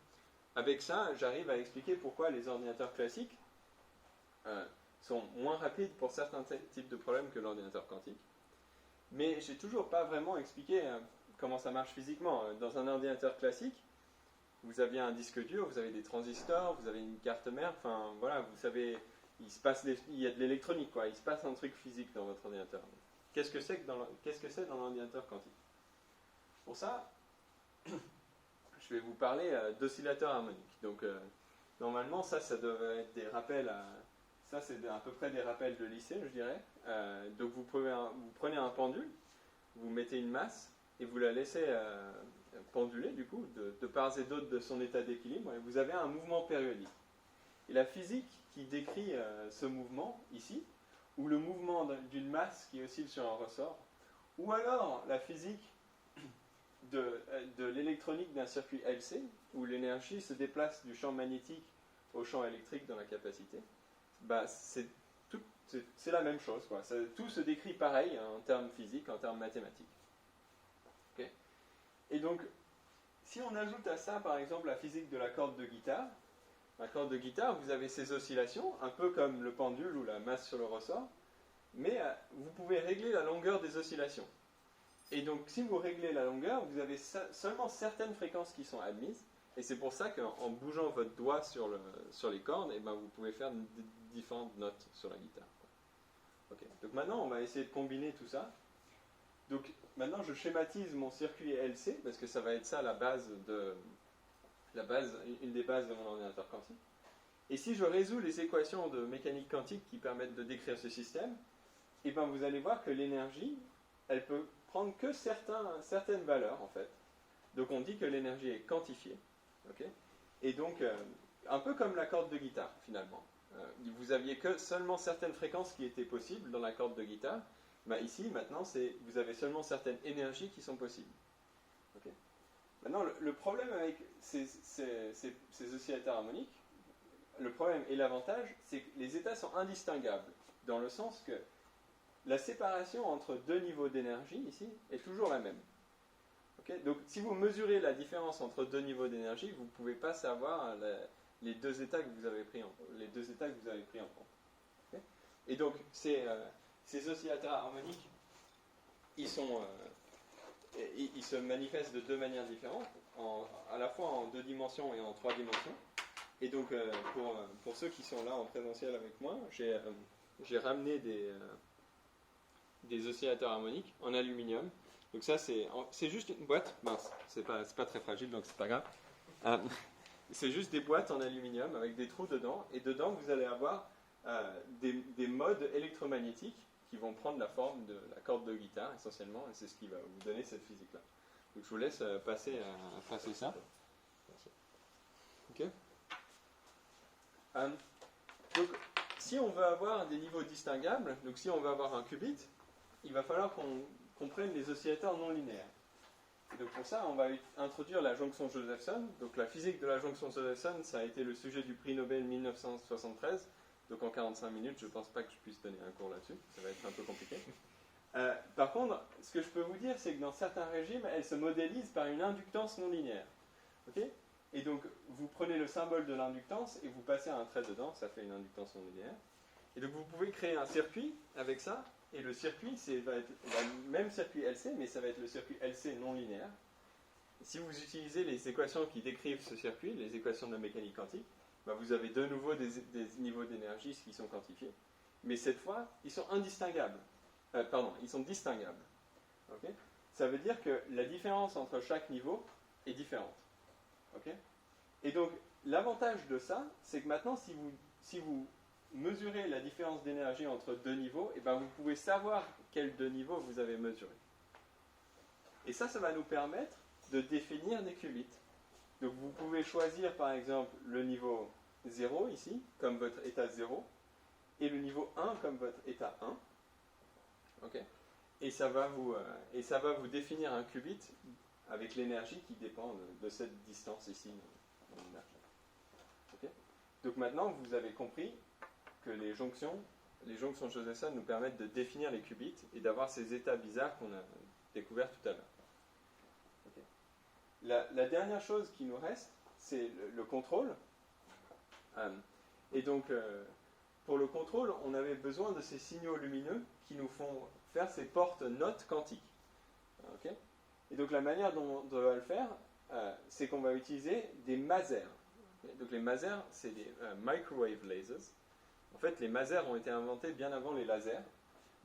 Avec ça, j'arrive à expliquer pourquoi les ordinateurs classiques sont moins rapides pour certains types de problèmes que l'ordinateur quantique. Mais j'ai toujours pas vraiment expliqué comment ça marche physiquement. Dans un ordinateur classique, vous avez un disque dur, vous avez des transistors, vous avez une carte mère, enfin voilà, vous savez, il y a de l'électronique, quoi. Il se passe un truc physique dans votre ordinateur. Qu'est-ce que c'est dans l'ordinateur quantique? Pour ça, je vais vous parler d'oscillateurs harmoniques. Donc normalement, ça devrait être des rappels ça, c'est à peu près des rappels de lycée, je dirais. Donc vous prenez un pendule, vous mettez une masse et vous la laissez penduler, du coup, de part et d'autre de son état d'équilibre, et vous avez un mouvement périodique. Et la physique qui décrit ce mouvement, ici, ou le mouvement d'une masse qui oscille sur un ressort, ou alors la physique de l'électronique d'un circuit LC, où l'énergie se déplace du champ magnétique au champ électrique dans la capacité, bah, c'est la même chose, quoi. Tout se décrit pareil en termes physiques, en termes mathématiques. Okay. Et donc, si on ajoute à ça, par exemple, la physique de la corde de guitare, vous avez ces oscillations, un peu comme le pendule ou la masse sur le ressort, mais vous pouvez régler la longueur des oscillations. Et donc, si vous réglez la longueur, vous avez seulement certaines fréquences qui sont admises, et c'est pour ça qu'en bougeant votre doigt sur les cordes, eh ben, vous pouvez faire différentes notes sur la guitare. Okay. Donc maintenant, on va essayer de combiner tout ça. Donc maintenant, je schématise mon circuit LC, parce que ça va être ça une des bases de mon ordinateur quantique. Et si je résous les équations de mécanique quantique qui permettent de décrire ce système, eh ben, vous allez voir que l'énergie, elle peut prendre que certaines valeurs, en fait. Donc on dit que l'énergie est quantifiée. Okay, et donc, un peu comme la corde de guitare, finalement. Vous aviez que seulement certaines fréquences qui étaient possibles dans la corde de guitare. Ben ici, maintenant, vous avez seulement certaines énergies qui sont possibles. Okay. Maintenant, le problème avec ces oscillateurs harmoniques, le problème et l'avantage, c'est que les états sont indistinguables, dans le sens que la séparation entre deux niveaux d'énergie, ici, est toujours la même. Okay, donc, si vous mesurez la différence entre deux niveaux d'énergie, vous ne pouvez pas savoir les deux états que vous avez pris en compte. Okay, et donc, ces oscillateurs harmoniques, ils se manifestent de deux manières différentes, à la fois en 2 dimensions et en 3 dimensions. Et donc, pour ceux qui sont là en présentiel avec moi, j'ai ramené des oscillateurs harmoniques en aluminium. Donc ça, c'est juste une boîte, mince, c'est pas très fragile, donc c'est pas grave. c'est juste des boîtes en aluminium avec des trous dedans, et dedans vous allez avoir des modes électromagnétiques qui vont prendre la forme de la corde de guitare essentiellement, et c'est ce qui va vous donner cette physique-là. Donc je vous laisse passer ça. Ok. Donc si on veut avoir des niveaux distinguables, donc si on veut avoir un qubit, il va falloir qu'on prenne les oscillateurs non linéaires. Et donc pour ça, on va introduire la jonction Josephson. Donc la physique de la jonction Josephson, ça a été le sujet du prix Nobel 1973. Donc en 45 minutes, je ne pense pas que je puisse donner un cours là-dessus. Ça va être un peu compliqué. Par contre, ce que je peux vous dire, c'est que dans certains régimes, elle se modélise par une inductance non linéaire. Okay, et donc, vous prenez le symbole de l'inductance et vous passez un trait dedans, ça fait une inductance non linéaire. Et donc, vous pouvez créer un circuit avec ça. Et le circuit, va être le même circuit LC, mais ça va être le circuit LC non linéaire. Si vous utilisez les équations qui décrivent ce circuit, les équations de la mécanique quantique, bah vous avez de nouveau des niveaux d'énergie qui sont quantifiés. Mais cette fois, ils sont indistinguables. Ils sont distinguables. Okay, ça veut dire que la différence entre chaque niveau est différente. Okay, et donc, l'avantage de ça, c'est que maintenant, si vous mesurez la différence d'énergie entre deux niveaux, et ben vous pouvez savoir quels deux niveaux vous avez mesurés. Et ça va nous permettre de définir des qubits. Donc vous pouvez choisir par exemple le niveau 0 ici, comme votre état 0, et le niveau 1 comme votre état 1. Okay, et ça va vous définir un qubit avec l'énergie qui dépend de cette distance ici dans l'énergie. Okay, donc maintenant vous avez compris que les jonctions Josephson nous permettent de définir les qubits et d'avoir ces états bizarres qu'on a découverts tout à l'heure. Okay. La dernière chose qui nous reste, c'est le contrôle. Et donc, pour le contrôle, on avait besoin de ces signaux lumineux qui nous font faire ces portes-notes quantiques. Okay, et donc, la manière dont on va le faire, c'est qu'on va utiliser des masers. Okay, donc, les masers, c'est des microwave lasers. En fait, les masers ont été inventés bien avant les lasers,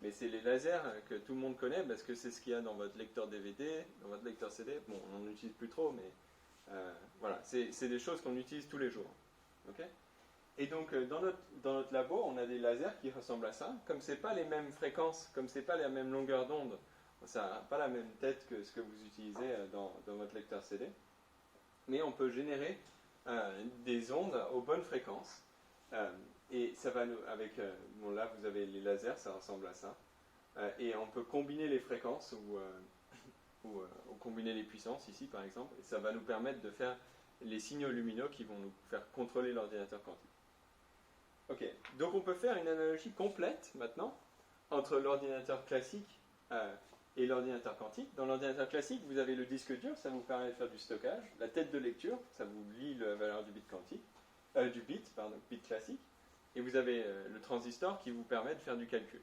mais c'est les lasers que tout le monde connaît parce que c'est ce qu'il y a dans votre lecteur DVD, dans votre lecteur CD. Bon, on n'en utilise plus trop, mais voilà, c'est des choses qu'on utilise tous les jours. Okay, et donc, dans notre labo, on a des lasers qui ressemblent à ça. Comme ce n'est pas les mêmes fréquences, comme ce n'est pas la même longueur d'onde, ça n'a pas la même tête que ce que vous utilisez dans votre lecteur CD, mais on peut générer des ondes aux bonnes fréquences. Et ça va nous, bon là vous avez les lasers, ça ressemble à ça. Et on peut combiner les fréquences ou combiner les puissances ici par exemple, et ça va nous permettre de faire les signaux lumineux qui vont nous faire contrôler l'ordinateur quantique. Ok, donc on peut faire une analogie complète maintenant entre l'ordinateur classique et l'ordinateur quantique. Dans l'ordinateur classique, vous avez le disque dur, ça vous permet de faire du stockage. La tête de lecture, ça vous lit la valeur du bit quantique, bit classique. Et vous avez le transistor qui vous permet de faire du calcul.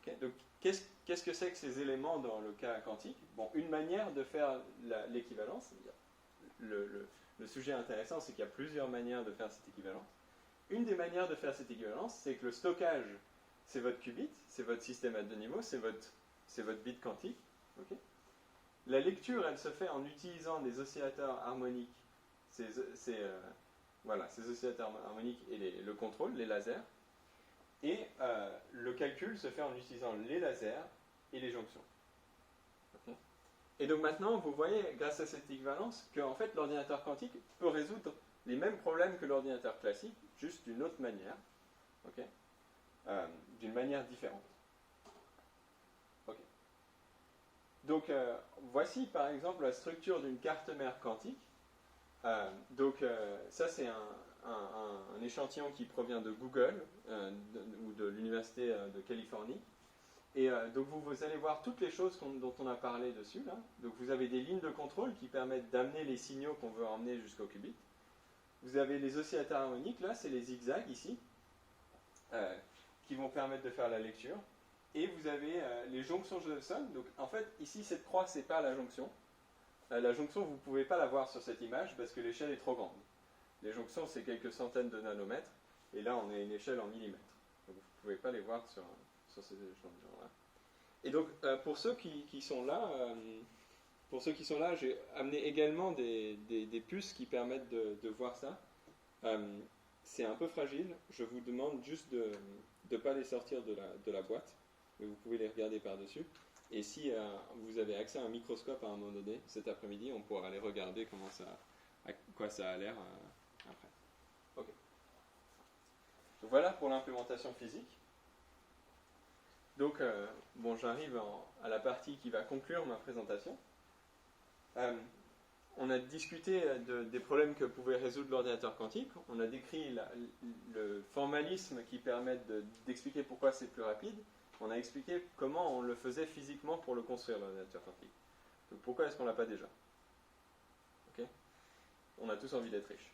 Okay, donc, qu'est-ce que c'est que ces éléments dans le cas quantique? Bon, une manière de faire l'équivalence, le sujet intéressant, c'est qu'il y a plusieurs manières de faire cette équivalence. Une des manières de faire cette équivalence, c'est que le stockage, c'est votre qubit, c'est votre système à deux niveaux, c'est votre bit quantique. Okay, la lecture, elle se fait en utilisant des oscillateurs harmoniques, voilà, ces oscillateurs harmoniques et le contrôle, les lasers. Et le calcul se fait en utilisant les lasers et les jonctions. Okay. Et donc maintenant, vous voyez, grâce à cette équivalence, qu'en fait, l'ordinateur quantique peut résoudre les mêmes problèmes que l'ordinateur classique, juste d'une autre manière, okay, d'une manière différente. Okay. Donc, voici par exemple la structure d'une carte mère quantique. Ça c'est un échantillon qui provient de Google ou de l'université de Californie. Et donc vous allez voir toutes les choses dont on a parlé dessus là. Donc vous avez des lignes de contrôle qui permettent d'amener les signaux qu'on veut emmener jusqu'au qubit. Vous avez les oscillateurs harmoniques, là c'est les zigzags ici, qui vont permettre de faire la lecture. Et vous avez les jonctions Josephson. Donc en fait ici cette croix c'est pas la jonction. La jonction, vous ne pouvez pas la voir sur cette image parce que l'échelle est trop grande. Les jonctions, c'est quelques centaines de nanomètres, et là, on est à une échelle en millimètres. Donc, vous ne pouvez pas les voir sur ces échelons-là. Et donc, pour ceux qui sont là, pour ceux qui sont là, j'ai amené également des puces qui permettent de voir ça. C'est un peu fragile, je vous demande juste de ne pas les sortir de la boîte, mais vous pouvez les regarder par-dessus. Et si vous avez accès à un microscope à un moment donné, cet après-midi, on pourra aller regarder à quoi ça a l'air après. Ok. Donc voilà pour l'implémentation physique. Donc, bon, j'arrive à la partie qui va conclure ma présentation. On a discuté des problèmes que pouvait résoudre l'ordinateur quantique. On a décrit le formalisme qui permet d'expliquer pourquoi c'est plus rapide. On a expliqué comment on le faisait physiquement pour le construire, l'ordinateur quantique. Donc pourquoi est-ce qu'on ne l'a pas déjà? Okay. On a tous envie d'être riches.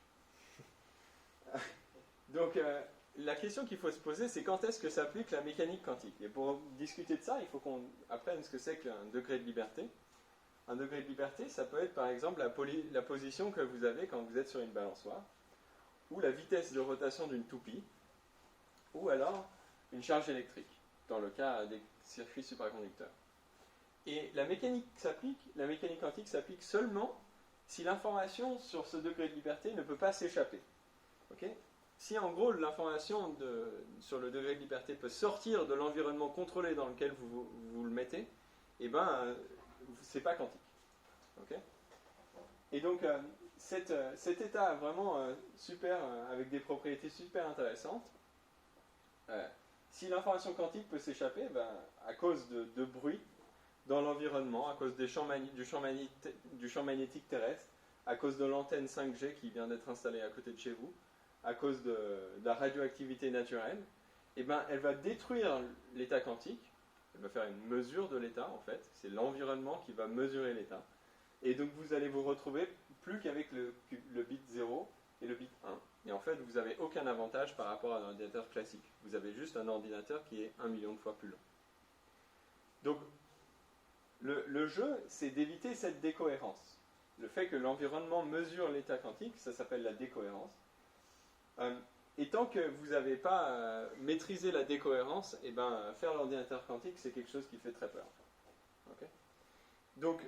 Donc la question qu'il faut se poser, c'est quand est-ce que s'applique la mécanique quantique? Et pour discuter de ça, il faut qu'on apprenne ce que c'est qu'un degré de liberté. Un degré de liberté, ça peut être par exemple la position que vous avez quand vous êtes sur une balançoire, ou la vitesse de rotation d'une toupie, ou alors une charge électrique, dans le cas des circuits supraconducteurs. Et la mécanique quantique s'applique seulement si l'information sur ce degré de liberté ne peut pas s'échapper. Okay? Si en gros l'information sur le degré de liberté peut sortir de l'environnement contrôlé dans lequel vous le mettez, eh ben, c'est pas quantique. Okay? Et donc cet état vraiment super, avec des propriétés super intéressantes, si l'information quantique peut s'échapper, ben, à cause de bruit dans l'environnement, à cause du champ magnétique terrestre, à cause de l'antenne 5G qui vient d'être installée à côté de chez vous, à cause de la radioactivité naturelle, eh ben, elle va détruire l'état quantique, elle va faire une mesure de l'état en fait, c'est l'environnement qui va mesurer l'état, et donc vous allez vous retrouver plus qu'avec le bit 0 et le bit 1. Et en fait, vous n'avez aucun avantage par rapport à un ordinateur classique. Vous avez juste un ordinateur qui est 1 million de fois plus long. Donc, le jeu, c'est d'éviter cette décohérence. Le fait que l'environnement mesure l'état quantique, ça s'appelle la décohérence. Et tant que vous n'avez pas maîtrisé la décohérence, eh ben, faire l'ordinateur quantique, c'est quelque chose qui fait très peur. Okay? Donc,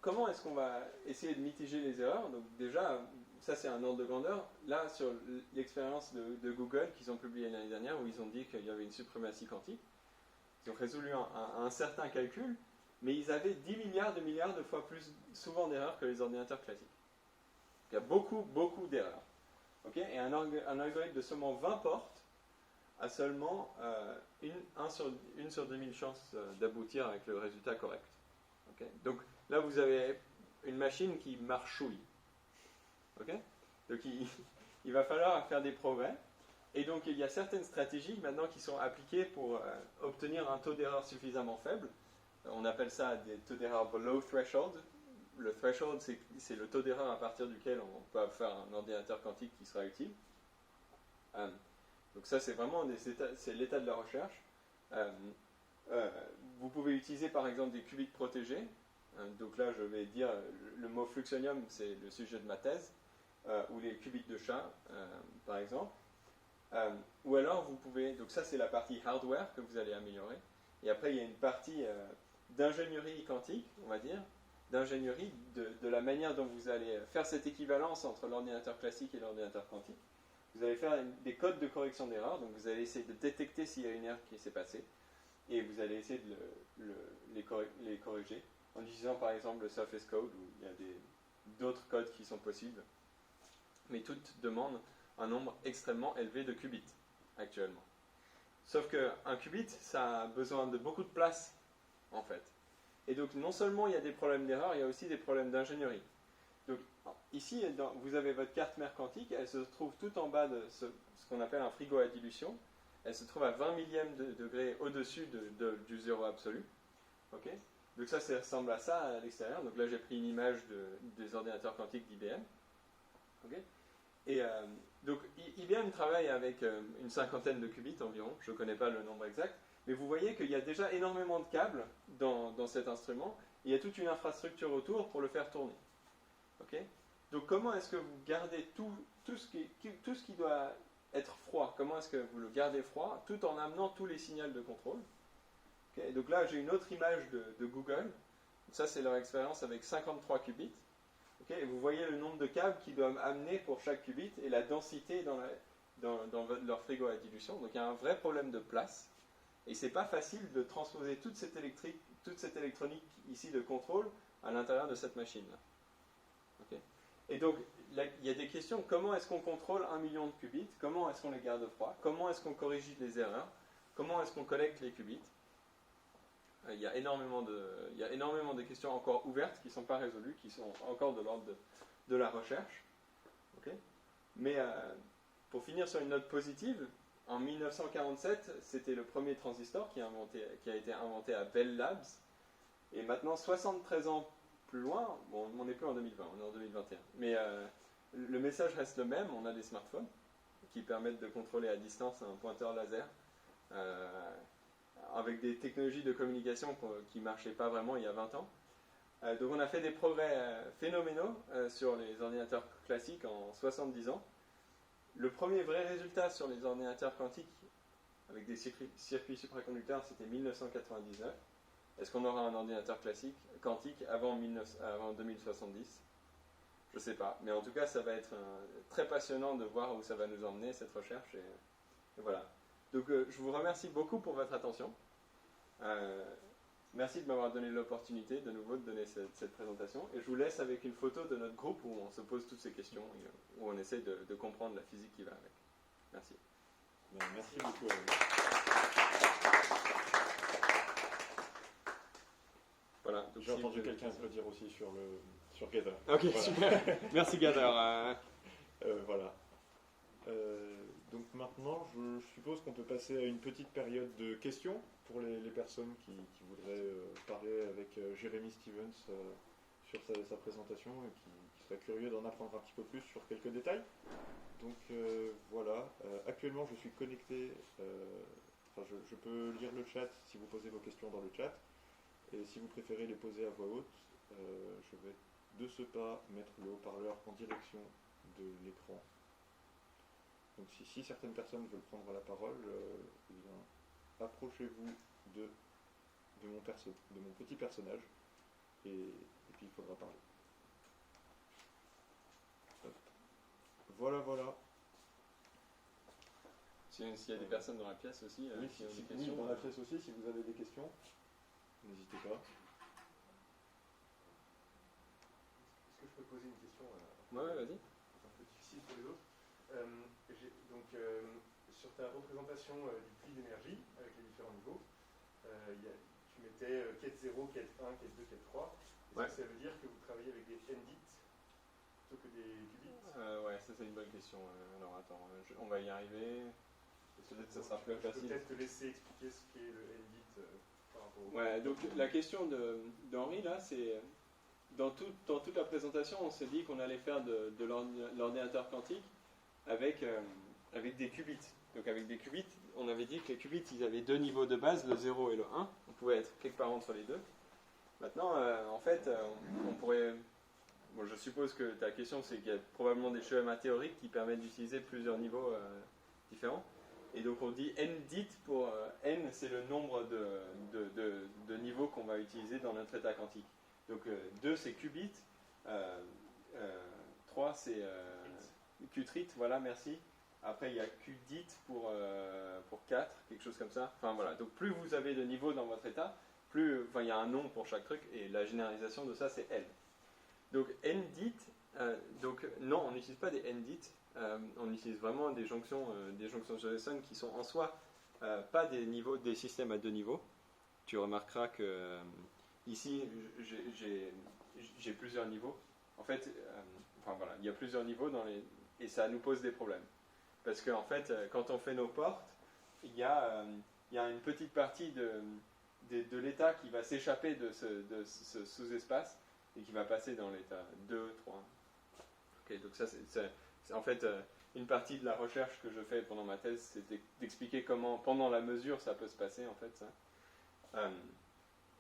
comment est-ce qu'on va essayer de mitiger les erreurs? Donc déjà, ça c'est un ordre de grandeur. Là, sur l'expérience de Google qu'ils ont publié l'année dernière, où ils ont dit qu'il y avait une suprématie quantique, ils ont résolu un certain calcul, mais ils avaient 10 milliards de fois plus souvent d'erreurs que les ordinateurs classiques. Il y a beaucoup d'erreurs. Okay? Et un algorithme de seulement 20 portes a seulement une sur 2000 chances d'aboutir avec le résultat correct. Okay? Donc là, vous avez une machine qui marchouille. Okay? Donc il va falloir faire des progrès. Et donc il y a certaines stratégies maintenant qui sont appliquées pour obtenir un taux d'erreur suffisamment faible. On appelle ça des taux d'erreur below threshold. Le threshold, c'est le taux d'erreur à partir duquel on peut faire un ordinateur quantique qui sera utile. Donc ça, c'est vraiment c'est l'état de la recherche. Vous pouvez utiliser par exemple des qubits protégés. Donc là, je vais dire le mot fluxonium, c'est le sujet de ma thèse, ou les qubits de chat, par exemple. Ou alors vous pouvez, donc ça c'est la partie hardware que vous allez améliorer, et après il y a une partie d'ingénierie quantique, on va dire, d'ingénierie de la manière dont vous allez faire cette équivalence entre l'ordinateur classique et l'ordinateur quantique. Vous allez faire des codes de correction d'erreur, donc vous allez essayer de détecter s'il y a une erreur qui s'est passée, et vous allez essayer de les corriger, en utilisant par exemple le surface code, où il y a d'autres codes qui sont possibles, mais toutes demandent un nombre extrêmement élevé de qubits actuellement. Sauf qu'un qubit, ça a besoin de beaucoup de place, en fait. Et donc non seulement il y a des problèmes d'erreur, il y a aussi des problèmes d'ingénierie. Donc ici, vous avez votre carte mère quantique, elle se trouve tout en bas de ce qu'on appelle un frigo à dilution. Elle se trouve à 20 millièmes de degré au-dessus du zéro absolu. Okay? Donc ça ressemble à ça à l'extérieur. Donc là, j'ai pris une image des ordinateurs quantiques d'IBM. Okay? Et donc IBM travaille avec une cinquantaine de qubits environ, je ne connais pas le nombre exact, mais vous voyez qu'il y a déjà énormément de câbles dans cet instrument, et il y a toute une infrastructure autour pour le faire tourner. Okay? Donc comment est-ce que vous gardez tout ce qui doit être froid, comment est-ce que vous le gardez froid, tout en amenant tous les signaux de contrôle? Okay? Donc là j'ai une autre image de Google, ça c'est leur expérience avec 53 qubits. Okay, et vous voyez le nombre de câbles qu'ils doivent amener pour chaque qubit et la densité dans leur frigo à dilution. Donc il y a un vrai problème de place. Et c'est pas facile de transposer toute cette électronique ici de contrôle à l'intérieur de cette machine-là. Okay. Et donc, là, il y a des questions. Comment est-ce qu'on contrôle 1 million de qubits? Comment est-ce qu'on les garde froids? Comment est-ce qu'on corrige les erreurs? Comment est-ce qu'on collecte les qubits? Il y a énormément de questions encore ouvertes qui ne sont pas résolues, qui sont encore de l'ordre de la recherche. Okay. Mais pour finir sur une note positive, en 1947, c'était le premier transistor qui a été inventé à Bell Labs. Et maintenant, 73 ans plus loin, bon, on n'est plus en 2020, on est en 2021. Mais le message reste le même, on a des smartphones qui permettent de contrôler à distance un pointeur laser avec des technologies de communication qui ne marchaient pas vraiment il y a 20 ans. Donc on a fait des progrès phénoménaux sur les ordinateurs classiques en 70 ans. Le premier vrai résultat sur les ordinateurs quantiques avec des circuits supraconducteurs, c'était 1999. Est-ce qu'on aura un ordinateur classique quantique avant 2070? Je ne sais pas. Mais en tout cas, ça va être très passionnant de voir où ça va nous emmener, cette recherche. Et voilà. Donc je vous remercie beaucoup pour votre attention. Merci de m'avoir donné l'opportunité de nouveau de donner cette présentation. Et je vous laisse avec une photo de notre groupe où on se pose toutes ces questions, et où on essaie de comprendre la physique qui va avec. Merci. Bien, merci beaucoup. Voilà. J'ai entendu quelqu'un applaudir aussi sur Gather. Ok, voilà. super. Merci Gather. Voilà. Donc maintenant, je suppose qu'on peut passer à une petite période de questions pour les personnes qui voudraient parler avec Jérémy Stevens sur sa présentation et qui seraient curieux d'en apprendre un petit peu plus sur quelques détails. Donc voilà, actuellement je suis connecté, je peux lire le chat si vous posez vos questions dans le chat, et si vous préférez les poser à voix haute, je vais de ce pas mettre le haut-parleur en direction de l'écran. Donc si certaines personnes veulent prendre la parole, eh bien, approchez-vous de mon petit personnage et puis il faudra parler. Hop. Voilà. S'il y a des personnes dans la pièce aussi Oui, qui ont des questions. dans la pièce aussi, si vous avez des questions, n'hésitez pas. Est-ce que je peux poser une question Ouais, vas-y. un peu difficile pour les autres. Sur ta représentation du prix d'énergie avec les différents niveaux, tu mettais quête 0, quête 1, quête 2, quête 3. Est-ce que ça veut dire que vous travaillez avec des NDIT plutôt que des qubits? Ouais, ça c'est une bonne question. Alors attends, on va y arriver. Peut-être que ça sera plus facile. Je peux peut-être te laisser expliquer ce qu'est le NDIT par rapport au... Ouais, donc la question d'Henri là, c'est dans toute la présentation, on s'est dit qu'on allait faire de l'ordinateur quantique avec des qubits. Donc avec des qubits, on avait dit que les qubits, ils avaient deux niveaux de base, le 0 et le 1. On pouvait être quelque part entre les deux. Maintenant, en fait, on pourrait... Bon, je suppose que ta question, c'est qu'il y a probablement des schémas théoriques qui permettent d'utiliser plusieurs niveaux différents. Et donc on dit NDIT pour N, c'est le nombre de niveaux qu'on va utiliser dans notre état quantique. Donc 2 c'est qubit, 3 c'est qtrit, voilà, merci. Après il y a qdit pour 4, quelque chose comme ça. Enfin voilà, donc plus vous avez de niveaux dans votre état, plus il y a un nom pour chaque truc, et la généralisation de ça c'est N. Donc NDIT, donc non, on n'utilise pas des NDIT, on utilise vraiment des jonctions Josephson qui sont en soi pas des systèmes à deux niveaux. Tu remarqueras que ici j'ai plusieurs niveaux. En fait, voilà, il y a plusieurs niveaux et ça nous pose des problèmes. Parce qu'en fait, quand on fait nos portes, il y a une petite partie de l'état qui va s'échapper de ce sous-espace et qui va passer dans l'état 2, 3. Okay, donc ça, c'est en fait une partie de la recherche que je fais pendant ma thèse, c'est d'expliquer comment, pendant la mesure, ça peut se passer, en fait. Ça.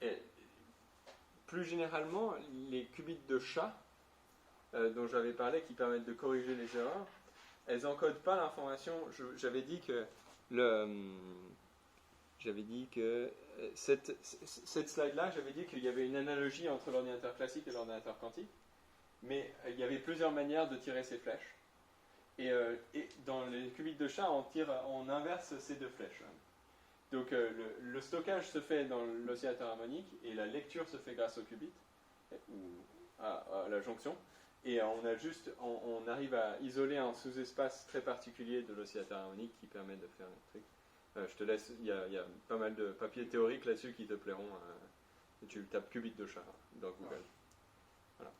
Et plus généralement, les qubits de chat, dont j'avais parlé, qui permettent de corriger les erreurs, elles n'encodent pas l'information. J'avais dit que j'avais dit que cette slide-là, j'avais dit qu'il y avait une analogie entre l'ordinateur classique et l'ordinateur quantique, mais il y avait plusieurs manières de tirer ces flèches. Et dans les qubits de chat, on inverse ces deux flèches. Donc le stockage se fait dans l'oscillateur harmonique et la lecture se fait grâce au qubit, ou à la jonction. Et on arrive à isoler un sous-espace très particulier de l'oscillateur harmonique qui permet de faire un truc. Je te laisse, il y a pas mal de papiers théoriques là-dessus qui te plairont. Tu tapes qubit de chat dans Google. Voilà.